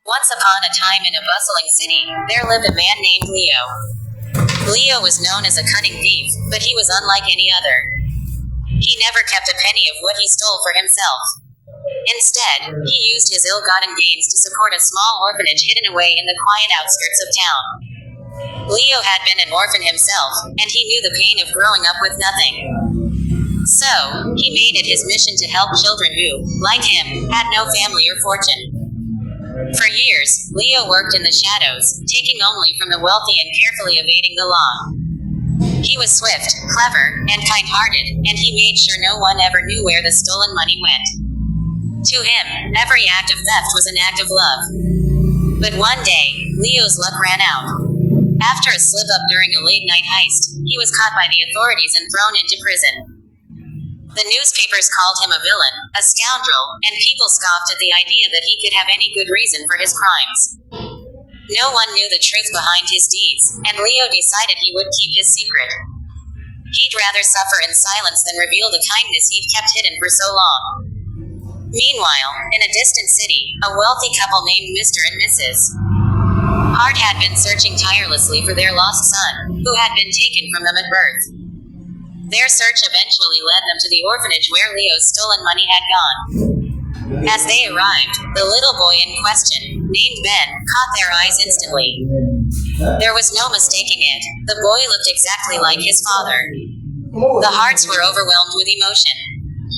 Once upon a time in a bustling city, there lived a man named Leo. Leo was known as a cunning thief, but he was unlike any other. He never kept a penny of what he stole for himself. Instead, he used his ill-gotten gains to support a small orphanage hidden away in the quiet outskirts of town. Leo had been an orphan himself, and he knew the pain of growing up with nothing. So, he made it his mission to help children who, like him, had no family or fortune. For years, Leo worked in the shadows, taking only from the wealthy and carefully evading the law. He was swift, clever, and kind-hearted, and he made sure no one ever knew where the stolen money went. To him, every act of theft was an act of love. But one day, Leo's luck ran out. After a slip-up during a late-night heist, he was caught by the authorities and thrown into prison. The newspapers called him a villain, a scoundrel, and people scoffed at the idea that he could have any good reason for his crimes. No one knew the truth behind his deeds, and Leo decided he would keep his secret. He'd rather suffer in silence than reveal the kindness he'd kept hidden for so long. Meanwhile, in a distant city, a wealthy couple named Mr. and Mrs. Hart had been searching tirelessly for their lost son, who had been taken from them at birth. Their search eventually led them to the orphanage where Leo's stolen money had gone. As they arrived, the little boy in question, named Ben, caught their eyes instantly. There was no mistaking it. The boy looked exactly like his father. The Harts were overwhelmed with emotion.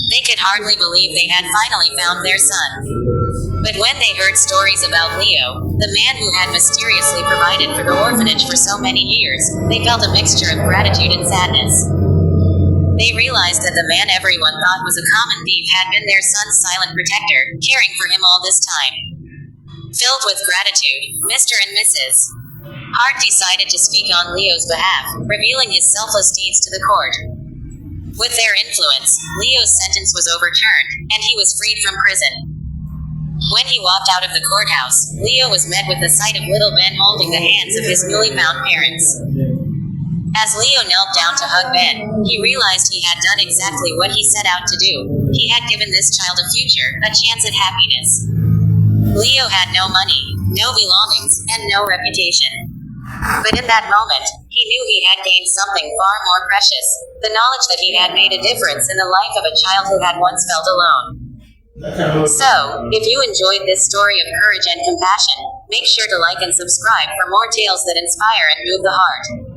They could hardly believe they had finally found their son. But when they heard stories about Leo, the man who had mysteriously provided for the orphanage for so many years, they felt a mixture of gratitude and sadness. They realized that the man everyone thought was a common thief had been their son's silent protector, caring for him all this time. Filled with gratitude, Mr. and Mrs. Hart decided to speak on Leo's behalf, revealing his selfless deeds to the court. With their influence, Leo's sentence was overturned, and he was freed from prison. When he walked out of the courthouse, Leo was met with the sight of little Ben holding the hands of his newly found parents. As Leo knelt down to hug Ben, he realized he had done exactly what he set out to do. He had given this child a future, a chance at happiness. Leo had no money, no belongings, and no reputation. But in that moment, he knew he had gained something far more precious, the knowledge that he had made a difference in the life of a child who had once felt alone. So, if you enjoyed this story of courage and compassion, make sure to like and subscribe for more tales that inspire and move the heart.